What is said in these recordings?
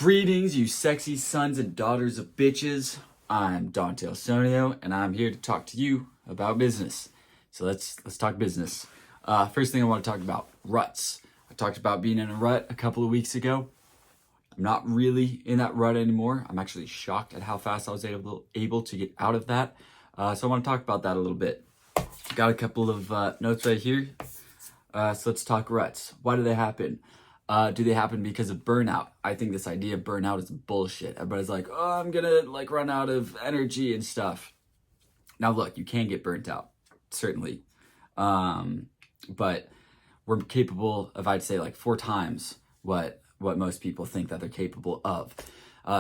Greetings, you sexy sons and daughters of bitches. I'm Dante Osonio, and I'm here to talk to you about business. So let's talk business. First thing I want to talk about, ruts. I talked about being in a rut a couple of weeks ago. I'm not really in that rut anymore. I'm actually shocked at how fast I was able to get out of that. So I want to talk about that a little bit. Got a couple of notes right here. So let's talk ruts. Why do they happen? Do they happen because of burnout? I think this idea of burnout is bullshit. Everybody's like, oh, I'm gonna run out of energy and stuff. Now look, you can get burnt out, certainly. But we're capable of, I'd say, 4 times what most people think that they're capable of.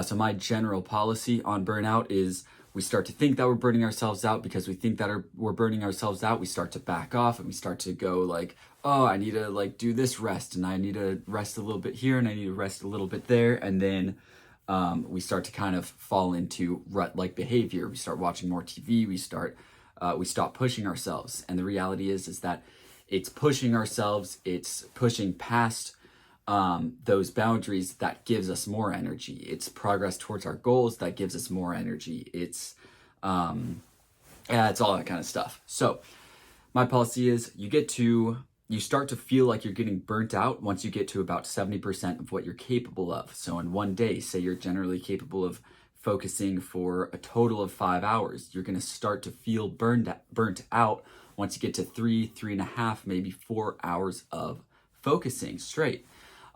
So my general policy on burnout is we start to think that we're burning ourselves out. Because we think that we're burning ourselves out, we start to back off and we start to go oh, I need to do this rest, and I need to rest a little bit here, and I need to rest a little bit there. And then we start to kind of fall into rut-like behavior. We start watching more TV. We stop pushing ourselves. And the reality is that it's pushing ourselves. It's pushing past those boundaries that gives us more energy. It's progress towards our goals that gives us more energy. It's all that kind of stuff. So my policy is you start to feel like you're getting burnt out once you get to about 70% of what you're capable of. So in one day, say you're generally capable of focusing for a total of 5 hours, you're going to start to feel burnt out once you get to 3.5, maybe 4 hours of focusing straight.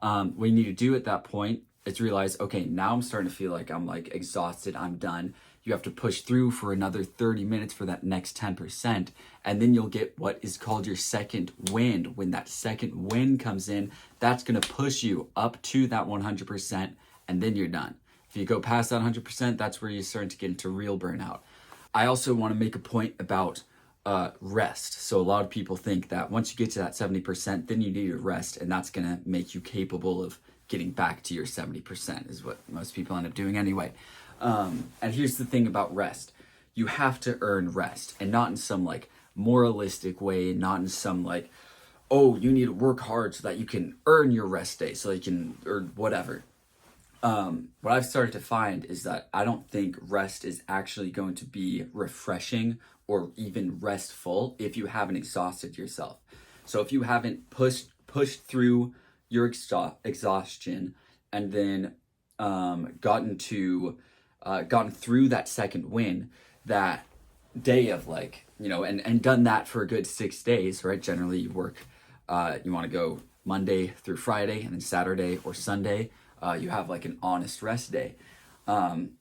What you need to do at that point is realize, okay, now I'm starting to feel like I'm exhausted, I'm done. You have to push through for another 30 minutes for that next 10%. And then you'll get what is called your second wind. When that second wind comes in, that's going to push you up to that 100%, and then you're done. If you go past that 100%, that's where you're starting to get into real burnout. I also want to make a point about rest. So a lot of people think that once you get to that 70%, then you need to rest, and that's going to make you capable of getting back to your 70%, is what most people end up doing anyway. And here's the thing about rest. You have to earn rest, and not in some moralistic way, not in some oh, you need to work hard so that you can earn your rest day, so you can, or whatever. What I've started to find is that I don't think rest is actually going to be refreshing or even restful if you haven't exhausted yourself. So if you haven't pushed through your exhaustion and then gotten through that second win, that day of and done that for a good 6 days, right? Generally you work, you want to go Monday through Friday, and then Saturday or Sunday, you have an honest rest day. And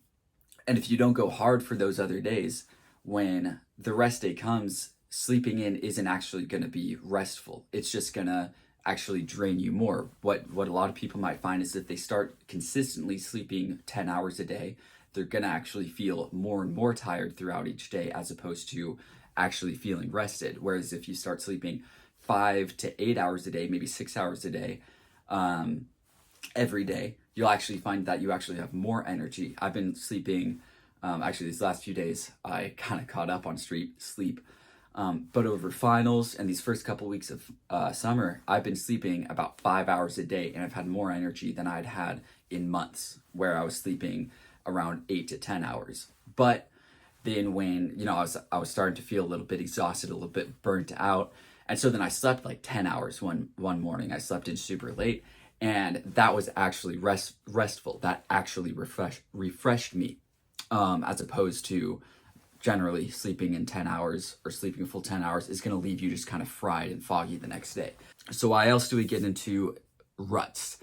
if you don't go hard for those other days, when the rest day comes, sleeping in isn't actually going to be restful. It's just going to actually drain you more. What a lot of people might find is that they start consistently sleeping 10 hours a day, they're going to actually feel more and more tired throughout each day, as opposed to actually feeling rested. Whereas if you start sleeping 5 to 8 hours a day, maybe 6 hours a day, every day, you'll actually find that you actually have more energy. I've been sleeping, actually these last few days, I kind of caught up on sleep. But over finals and these first couple weeks of summer, I've been sleeping about 5 hours a day, and I've had more energy than I'd had in months, where I was sleeping around 8 to 10 hours. But then when, I was starting to feel a little bit exhausted, a little bit burnt out. And so then I slept 10 hours one morning. I slept in super late, and that was actually restful. That actually refreshed me, as opposed to generally sleeping in 10 hours or sleeping a full 10 hours is going to leave you just kind of fried and foggy the next day. So why else do we get into ruts?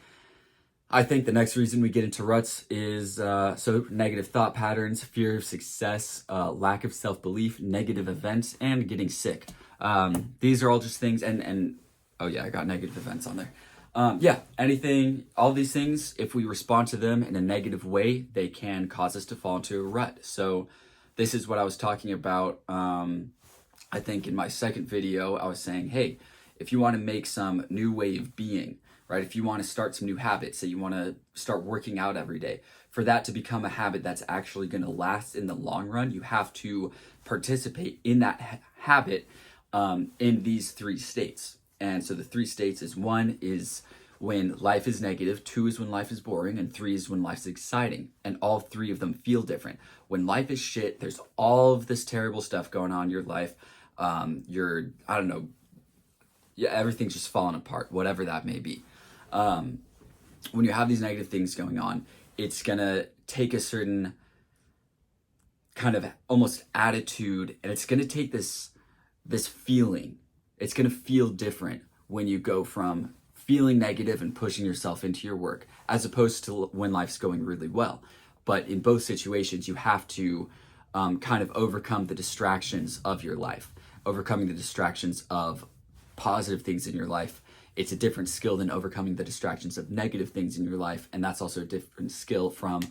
I think the next reason we get into ruts is negative thought patterns, fear of success, lack of self-belief, negative events, and getting sick. These are all just things, and oh yeah, I got negative events on there. All these things, if we respond to them in a negative way, they can cause us to fall into a rut. So this is what I was talking about. I think in my second video, I was saying, hey, if you want to make some new way of being, right? If you want to start some new habits, say you want to start working out every day, for that to become a habit that's actually going to last in the long run, you have to participate in that habit in these 3 states. And so the 3 states is one When life is negative, 2 is when life is boring, and 3 is when life's exciting. And all 3 of them feel different. When life is shit, there's all of this terrible stuff going on in your life. I don't know, yeah, everything's just falling apart, whatever that may be. When you have these negative things going on, it's gonna take a certain kind of almost attitude, and it's gonna take this feeling. It's gonna feel different when you go from feeling negative and pushing yourself into your work, as opposed to when life's going really well. But in both situations, you have to kind of overcome the distractions of your life, overcoming the distractions of positive things in your life. It's a different skill than overcoming the distractions of negative things in your life. And that's also a different skill from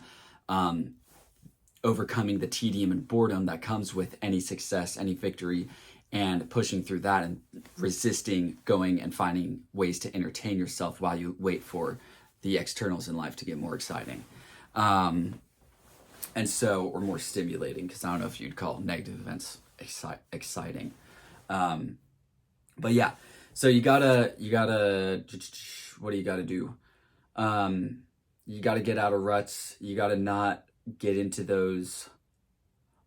overcoming the tedium and boredom that comes with any success, any victory, and pushing through that and resisting going and finding ways to entertain yourself while you wait for the externals in life to get more exciting. And so, or more stimulating, because I don't know if you'd call negative events exciting. But yeah, so you gotta, what do you gotta do? You gotta get out of ruts. You gotta not get into those.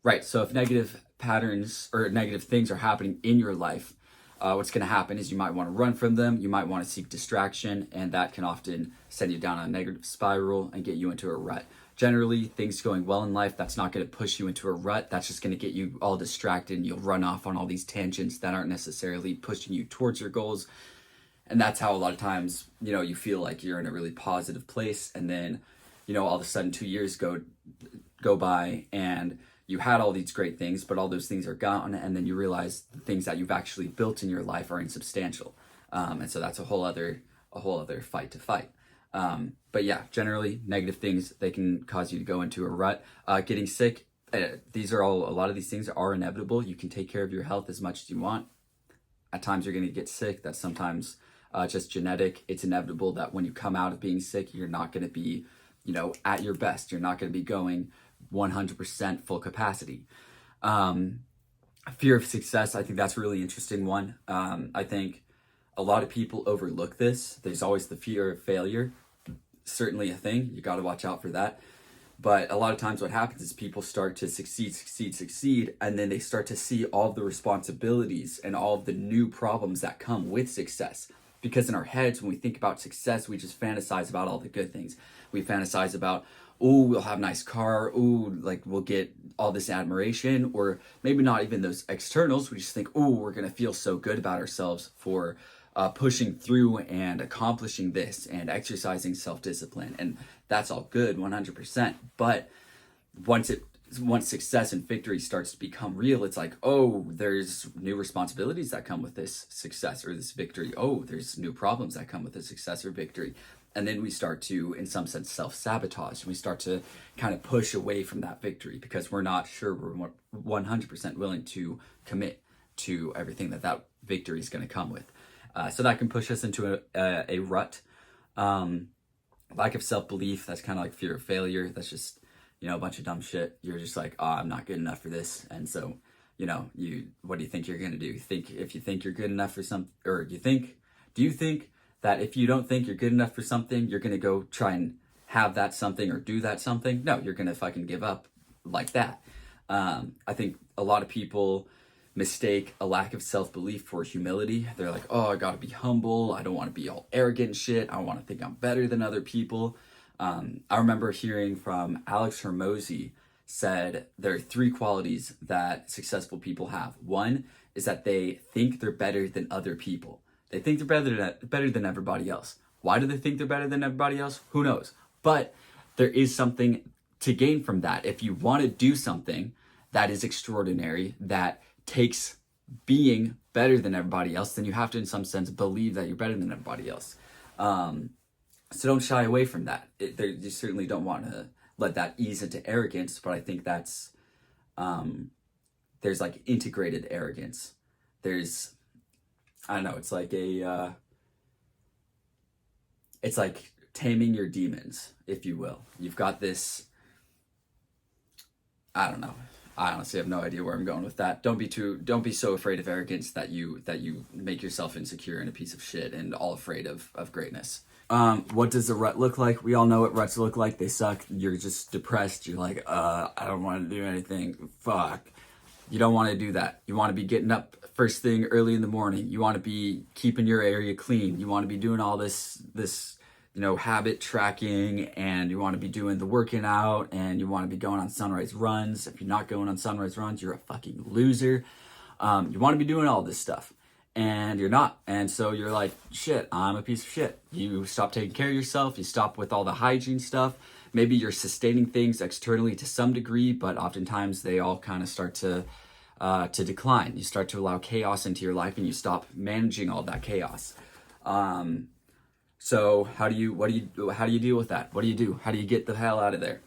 Right, so if negative patterns or negative things are happening in your life, what's gonna happen is you might wanna run from them, you might wanna seek distraction, and that can often send you down a negative spiral and get you into a rut. Generally, things going well in life, that's not going to push you into a rut. That's just going to get you all distracted, and you'll run off on all these tangents that aren't necessarily pushing you towards your goals. And that's how a lot of times, you feel like you're in a really positive place, and then, all of a sudden 2 years go by, and you had all these great things, but all those things are gone, and then you realize the things that you've actually built in your life are insubstantial. And so that's a whole other fight to fight. But yeah, generally negative things, they can cause you to go into a rut. Getting sick, a lot of these things are inevitable. You can take care of your health as much as you want. At times you're going to get sick. That's sometimes just genetic. It's inevitable that when you come out of being sick, you're not going to be, at your best. You're not going to be going 100% full capacity. Fear of success, I think that's a really interesting one. I think a lot of people overlook this. There's always the fear of failure. Certainly a thing. You got to watch out for that. But a lot of times what happens is people start to succeed, and then they start to see all of the responsibilities and all of the new problems that come with success. Because in our heads, when we think about success, we just fantasize about all the good things. We fantasize about, oh, we'll have a nice car, oh, like we'll get all this admiration, or maybe not even those externals. We just think, oh, we're going to feel so good about ourselves for pushing through and accomplishing this and exercising self-discipline. And that's all good, 100%. But once success and victory starts to become real, it's like, oh, there's new responsibilities that come with this success or this victory. Oh, there's new problems that come with this success or victory. And then we start to, in some sense, self-sabotage. And we start to kind of push away from that victory because we're not sure we're 100% willing to commit to everything that victory is going to come with. So that can push us into a rut. Lack of self-belief, that's kind of like fear of failure. That's just, a bunch of dumb shit. You're just like, oh, I'm not good enough for this. And so, what do you think you're going to do? If you think you're good enough for something, or do you think that if you don't think you're good enough for something, you're going to go try and have that something or do that something? No, you're going to fucking give up like that. I think a lot of people mistake a lack of self-belief for humility. They're like, oh, I gotta be humble. I don't want to be all arrogant and shit. I want to think I'm better than other people. I remember hearing from Alex Hormozy said there are 3 qualities that successful people have. One is that they think they're better than other people. They think they're better than everybody else. Why do they think they're better than everybody else? Who knows? But there is something to gain from that. If you want to do something that is extraordinary, that takes being better than everybody else, then you have to, in some sense, believe that you're better than everybody else. So don't shy away from that. You certainly don't want to let that ease into arrogance, but I think that's, there's like integrated arrogance. There's, I don't know, it's like it's like taming your demons, if you will. You've got this, I don't know. I honestly have no idea where I'm going with that. Don't be so afraid of arrogance that you make yourself insecure and a piece of shit and all afraid of greatness. What does a rut look like? We all know what ruts look like. They suck. You're just depressed. You're like, I don't want to do anything. Fuck. You don't want to do that. You want to be getting up first thing early in the morning. You want to be keeping your area clean. You want to be doing all this, habit tracking, and you want to be doing the working out, and you want to be going on sunrise runs. If you're not going on sunrise runs, you're a fucking loser. You want to be doing all this stuff, and you're not. And so you're like, shit, I'm a piece of shit. You stop taking care of yourself. You stop with all the hygiene stuff. Maybe you're sustaining things externally to some degree, but oftentimes they all kind of start to decline. You start to allow chaos into your life, and you stop managing all that chaos. So how do you deal with that? What do you do? How do you get the hell out of there?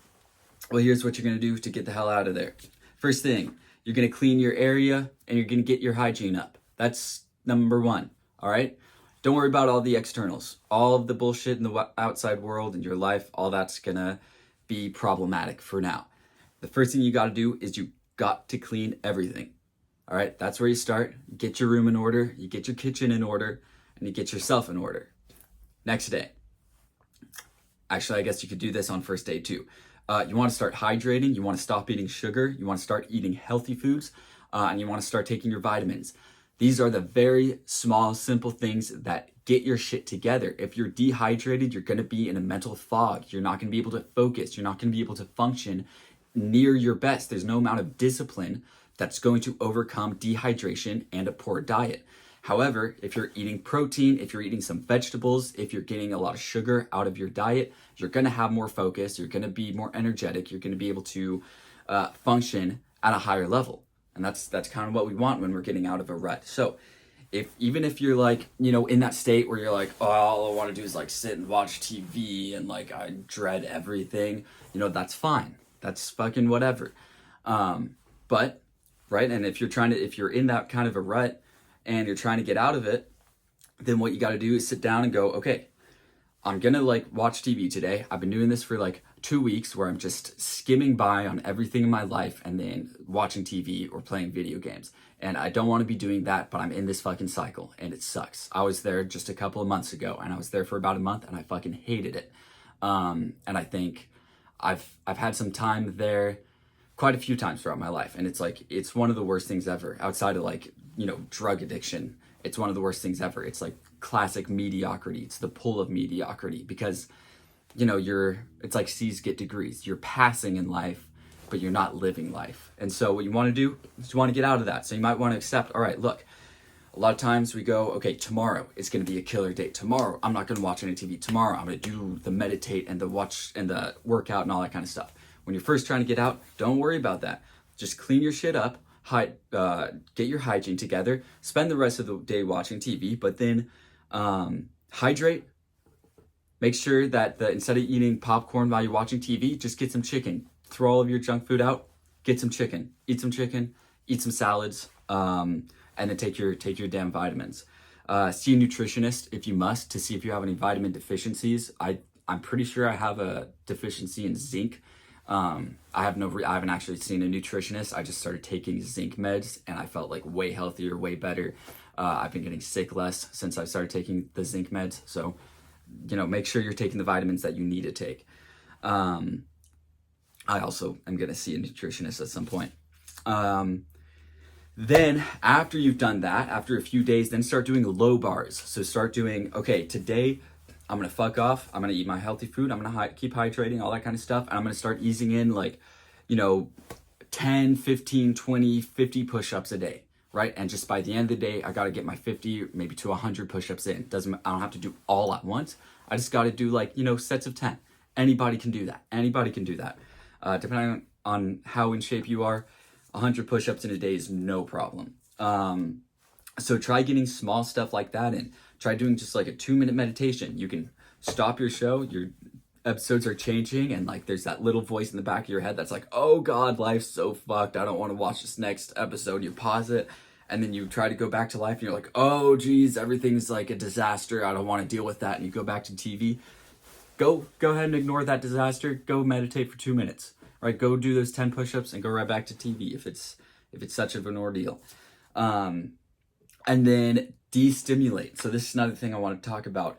Well, here's what you're going to do to get the hell out of there. First thing, you're going to clean your area, and you're going to get your hygiene up. That's number one. All right. Don't worry about all the externals, all of the bullshit in the outside world and your life. All that's going to be problematic for now. The first thing you got to do is you got to clean everything. All right. That's where you start. You get your room in order. You get your kitchen in order, and you get yourself in order. Next day. Actually, I guess you could do this on first day too. You want to start hydrating. You want to stop eating sugar. You want to start eating healthy foods, and you want to start taking your vitamins. These are the very small, simple things that get your shit together. If you're dehydrated, you're going to be in a mental fog. You're not going to be able to focus. You're not going to be able to function near your best. There's no amount of discipline that's going to overcome dehydration and a poor diet. However, if you're eating protein, if you're eating some vegetables, if you're getting a lot of sugar out of your diet, you're going to have more focus. You're going to be more energetic. You're going to be able to function at a higher level. And that's kind of what we want when we're getting out of a rut. So even if you're like, in that state where you're like, oh, all I want to do is like sit and watch TV and like I dread everything, that's fine. That's fucking whatever. But right. And if you're in that kind of a rut and you're trying to get out of it, then what you got to do is sit down and go, okay, I'm going to like watch TV today. I've been doing this for like 2 weeks where I'm just skimming by on everything in my life and then watching TV or playing video games. And I don't want to be doing that, but I'm in this fucking cycle and it sucks. I was there just a couple of months ago and I was there for about a month and I fucking hated it. And I think I've had some time there quite a few times throughout my life. And it's one of the worst things ever outside of like, drug addiction. It's one of the worst things ever. It's like classic mediocrity. It's the pull of mediocrity because, it's like C's get degrees. You're passing in life, but you're not living life. And so what you want to do is you want to get out of that. So you might want to accept, all right, look, a lot of times we go, okay, tomorrow is going to be a killer day. Tomorrow, I'm not going to watch any TV. Tomorrow, I'm going to do the meditate and the watch and the workout and all that kind of stuff. When you're first trying to get out, don't worry about that. Just clean your shit up, get your hygiene together, spend the rest of the day watching TV, but then hydrate. Make sure that instead of eating popcorn while you're watching TV, just get some chicken. Throw all of your junk food out, get some chicken, eat some salads, and then take your damn vitamins. See a nutritionist if you must to see if you have any vitamin deficiencies. I'm pretty sure I have a deficiency in zinc. I haven't actually seen a nutritionist. I just started taking zinc meds and I felt like way healthier, way better. I've been getting sick less since I started taking the zinc meds. So, make sure you're taking the vitamins that you need to take. I also am going to see a nutritionist at some point. Then after you've done that, after a few days, then start doing low bars. So start doing, okay, today I'm going to fuck off. I'm going to eat my healthy food. I'm going to keep hydrating, all that kind of stuff. And I'm going to start easing in 10, 15, 20, 50 push-ups a day, right? And just by the end of the day, I got to get my 50, maybe to 100 push-ups in. I don't have to do all at once. I just got to do sets of 10. Anybody can do that. Depending on how in shape you are, 100 push-ups in a day is no problem. So try getting small stuff like that in. Try doing just like a 2-minute meditation. You can stop your show, your episodes are changing, and like there's that little voice in the back of your head that's like, oh God, life's so fucked. I don't want to watch this next episode. You pause it, and then you try to go back to life, and you're like, oh geez, everything's like a disaster. I don't want to deal with that. And you go back to TV. Go ahead and ignore that disaster. Go meditate for 2 minutes. Right? Go do those 10 push-ups and go right back to TV if it's such of an ordeal. And then de-stimulate. So this is another thing I want to talk about.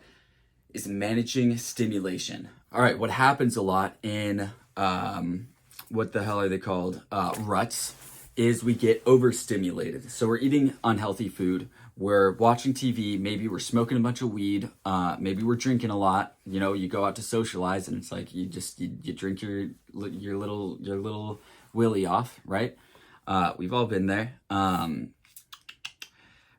is managing stimulation. All right, what happens a lot in, what the hell are they called? Ruts, is we get overstimulated. So we're eating unhealthy food, we're watching TV, maybe we're smoking a bunch of weed, maybe we're drinking a lot. You know, you go out to socialize and it's like you drink your little willy off, right? We've all been there.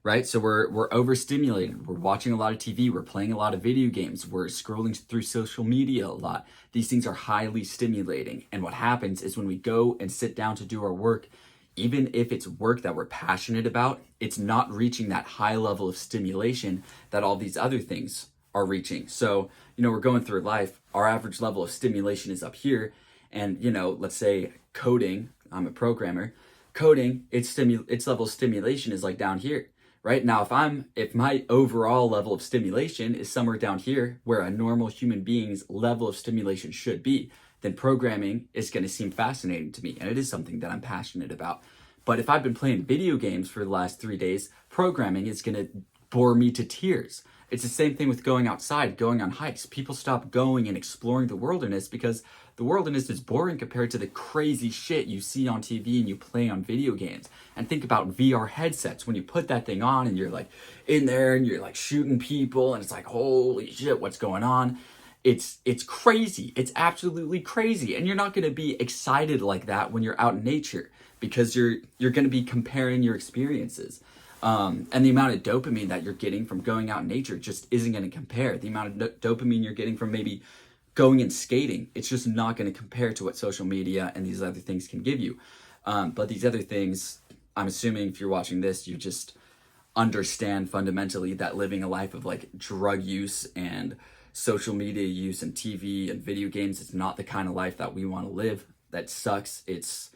Right? So we're overstimulated. We're watching a lot of TV. We're playing a lot of video games. We're scrolling through social media a lot. These things are highly stimulating. And what happens is when we go and sit down to do our work, even if it's work that we're passionate about, it's not reaching that high level of stimulation that all these other things are reaching. So, you know, we're going through life. Our average level of stimulation is up here. And, you know, let's say coding, I'm a programmer, coding, its level of stimulation is like down here. Right now, if my overall level of stimulation is somewhere down here where a normal human being's level of stimulation should be, then programming is going to seem fascinating to me, and it is something that I'm passionate about. But if I've been playing video games for the last 3 days, programming is going to bore me to tears. It's the same thing with going outside, going on hikes. People stop going and exploring the wilderness because the wilderness is boring compared to the crazy shit you see on TV and you play on video games. And think about VR headsets. When you put that thing on and you're like in there and you're like shooting people and it's like, holy shit, what's going on? It's crazy. It's absolutely crazy. And you're not going to be excited like that when you're out in nature because you're going to be comparing your experiences. And the amount of dopamine that you're getting from going out in nature just isn't going to compare. The amount of dopamine you're getting from maybe going and skating, it's just not going to compare to what social media and these other things can give you. But these other things, I'm assuming if you're watching this, you just understand fundamentally that living a life of like drug use and social media use and TV and video games is not the kind of life that we want to live. That sucks. It's,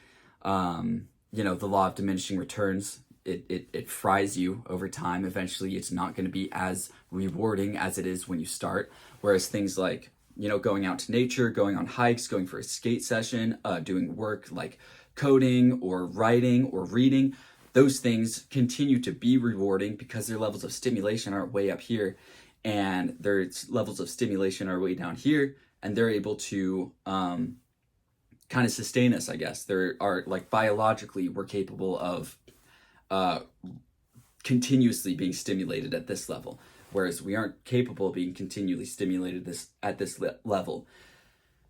you know, the law of diminishing returns. It fries you over time. Eventually, it's not going to be as rewarding as it is when you start. Whereas things like, you know, going out to nature, going on hikes, going for a skate session, doing work like coding or writing or reading, those things continue to be rewarding because their levels of stimulation are way up here and their levels of stimulation are way down here, and they're able to kind of sustain us, I guess. There are, like, biologically, we're capable of continuously being stimulated at this level, whereas we aren't capable of being continually stimulated at this level.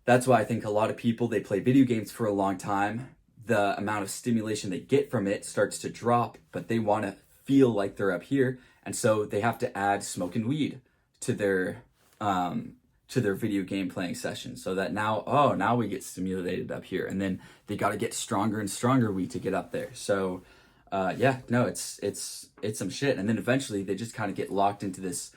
That's why I think a lot of people, they play video games for a long time. The amount of stimulation they get from it starts to drop, but they want to feel like they're up here, and so they have to add smoking weed to their video game playing session, so that now we get stimulated up here, and then they got to get stronger and stronger weed to get up there. So it's some shit. And then eventually they just kind of get locked into this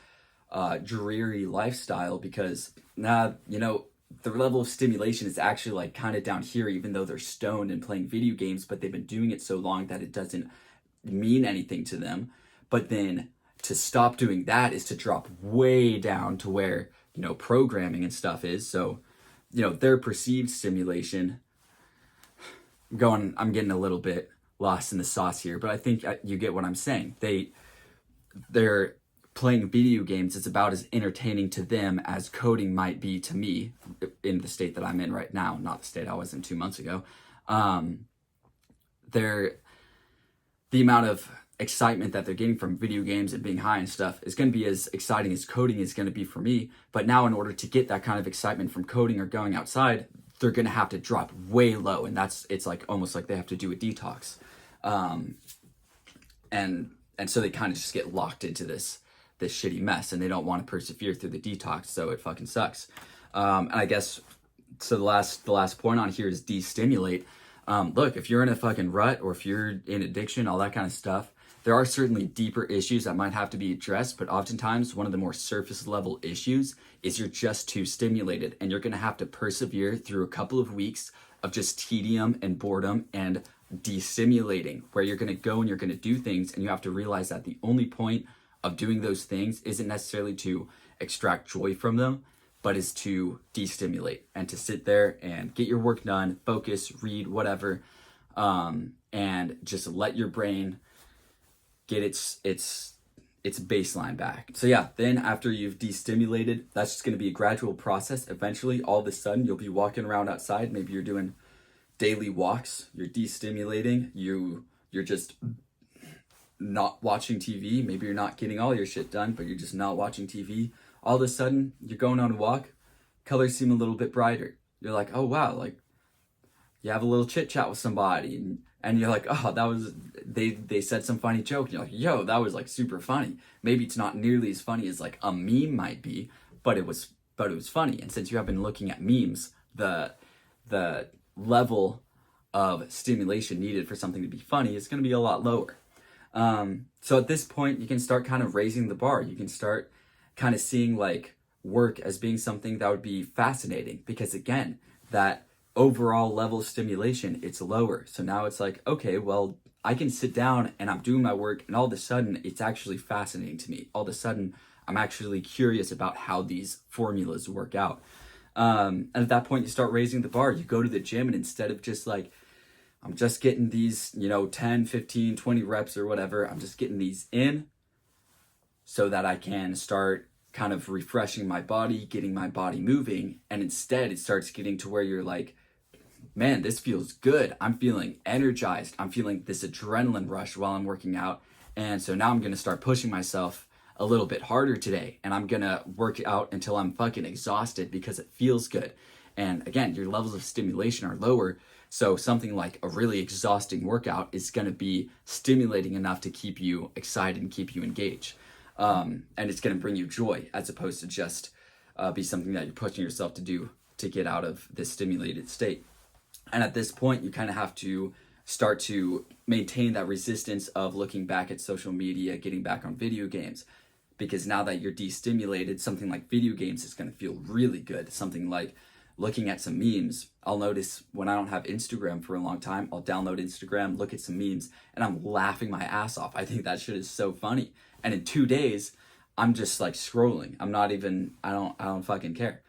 dreary lifestyle because now, you know, the level of stimulation is actually like kind of down here, even though they're stoned and playing video games, but they've been doing it so long that it doesn't mean anything to them. But then to stop doing that is to drop way down to where, you know, programming and stuff is. So, you know, their perceived stimulation, I'm getting a little bit lost in the sauce here, but I think you get what I'm saying. They're playing video games. It's about as entertaining to them as coding might be to me in the state that I'm in right now, not the state I was in 2 months ago. The amount of excitement that they're getting from video games and being high and stuff is going to be as exciting as coding is going to be for me. But now in order to get that kind of excitement from coding or going outside, they're going to have to drop way low. And it's like almost like they have to do a detox. And so they kind of just get locked into this shitty mess, and they don't want to persevere through the detox. So it fucking sucks. And I guess, so the last point on here is destimulate. Look, if you're in a fucking rut or if you're in addiction, all that kind of stuff, there are certainly deeper issues that might have to be addressed, but oftentimes one of the more surface level issues is you're just too stimulated, and you're going to have to persevere through a couple of weeks of just tedium and boredom and destimulating, where you're going to go and you're going to do things, and you have to realize that the only point of doing those things isn't necessarily to extract joy from them, but is to destimulate and to sit there and get your work done, focus, read, whatever, and just let your brain get its its baseline back. So yeah, then after you've destimulated, that's just going to be a gradual process. Eventually, all of a sudden, you'll be walking around outside. Maybe you're doing daily walks. You're destimulating. You're just not watching TV. Maybe you're not getting all your shit done, but you're just not watching TV. All of a sudden, you're going on a walk. Colors seem a little bit brighter. You're like, oh wow, like you have a little chit chat with somebody, and you're like, oh, that was they said some funny joke. And you're like, yo, that was like super funny. Maybe it's not nearly as funny as like a meme might be, but it was funny. And since you have been looking at memes, the level of stimulation needed for something to be funny is going to be a lot lower. So at this point, you can start kind of raising the bar. You can start kind of seeing like work as being something that would be fascinating, because again, that overall level of stimulation, it's lower. So now it's like, okay, well, I can sit down and I'm doing my work, and all of a sudden it's actually fascinating to me. All of a sudden I'm actually curious about how these formulas work out. And at that point, you start raising the bar. You go to the gym, and instead of just like, I'm just getting these, 10, 15, 20 reps or whatever, I'm just getting these in so that I can start kind of refreshing my body, getting my body moving. And instead it starts getting to where you're like, man, this feels good. I'm feeling energized. I'm feeling this adrenaline rush while I'm working out. And so now I'm going to start pushing myself a little bit harder today. And I'm going to work out until I'm fucking exhausted because it feels good. And again, your levels of stimulation are lower. So something like a really exhausting workout is going to be stimulating enough to keep you excited and keep you engaged. And it's going to bring you joy, as opposed to just be something that you're pushing yourself to do to get out of this stimulated state. And at this point, you kind of have to start to maintain that resistance of looking back at social media, getting back on video games. Because now that you're destimulated, something like video games is going to feel really good. Something like looking at some memes. I'll notice when I don't have Instagram for a long time, I'll download Instagram, look at some memes, and I'm laughing my ass off. I think that shit is so funny. And in 2 days, I'm just like scrolling. I don't fucking care.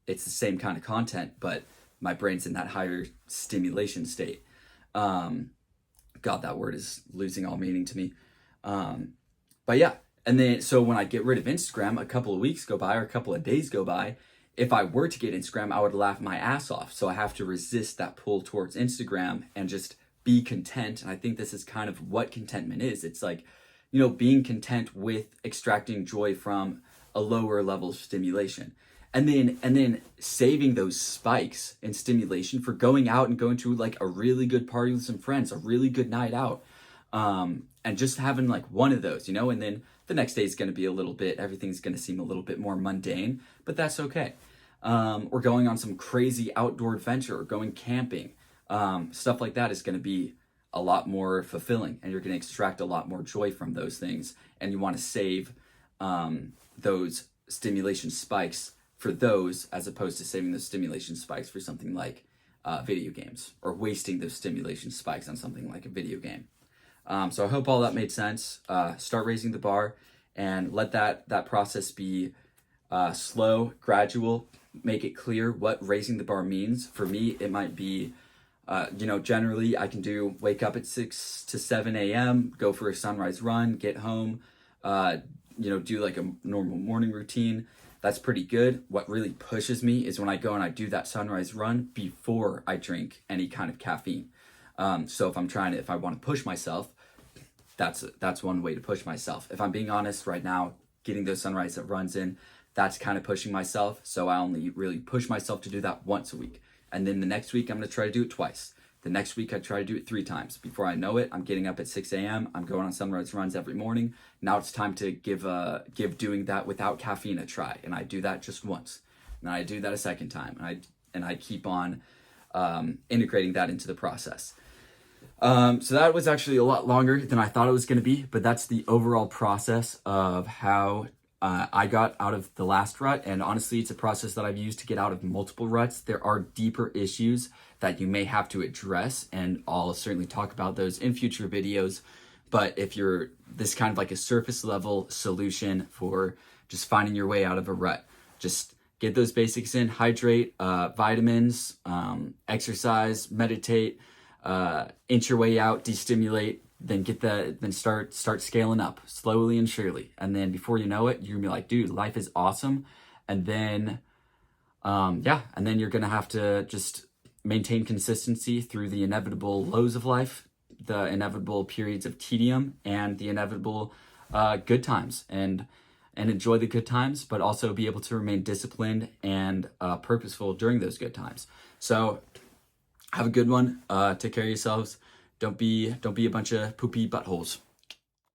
It's the same kind of content, but my brain's in that higher stimulation state. God, that word is losing all meaning to me. But yeah, and then so when I get rid of Instagram, a couple of weeks go by or a couple of days go by. If I were to get Instagram, I would laugh my ass off. So I have to resist that pull towards Instagram and just be content. And I think this is kind of what contentment is. It's like, being content with extracting joy from a lower level of stimulation. And then saving those spikes in stimulation for going out and going to like a really good party with some friends, a really good night out. And just having like one of those, and then the next day is going to be everything's going to seem a little bit more mundane, but that's okay. Or going on some crazy outdoor adventure or going camping. Stuff like that is going to be a lot more fulfilling, and you're going to extract a lot more joy from those things. And you want to save those stimulation spikes for those, as opposed to saving those stimulation spikes for something like video games, or wasting those stimulation spikes on something like a video game. So I hope all that made sense. Start raising the bar and let that process be slow, gradual. Make it clear what raising the bar means. For me, it might be, generally I can wake up at 6 to 7 a.m., go for a sunrise run, get home, do like a normal morning routine. That's pretty good. What really pushes me is when I go and I do that sunrise run before I drink any kind of caffeine. So if I want to push myself, that's one way to push myself. If I'm being honest right now, getting those sunrise runs in, that's kind of pushing myself. So I only really push myself to do that once a week. And then the next week, I'm going to try to do it twice. The next week, I try to do it 3 times. Before I know it, I'm getting up at 6 a.m. I'm going on sunrise runs every morning. Now it's time to give doing that without caffeine a try. And I do that just once. And I do that a second time. And I keep on integrating that into the process. So that was actually a lot longer than I thought it was going to be. But that's the overall process of how I got out of the last rut. And honestly, it's a process that I've used to get out of multiple ruts. There are deeper issues that you may have to address, and I'll certainly talk about those in future videos. But if you're this kind of like a surface level solution for just finding your way out of a rut, just get those basics in: hydrate, vitamins, exercise, meditate, inch your way out, destimulate, then start scaling up slowly and surely. And then before you know it, you're gonna be like, dude, life is awesome. And then and then you're gonna have to just maintain consistency through the inevitable lows of life, the inevitable periods of tedium, and the inevitable good times, and enjoy the good times, but also be able to remain disciplined and purposeful during those good times. So have a good one. Take care of yourselves. Don't be a bunch of poopy buttholes.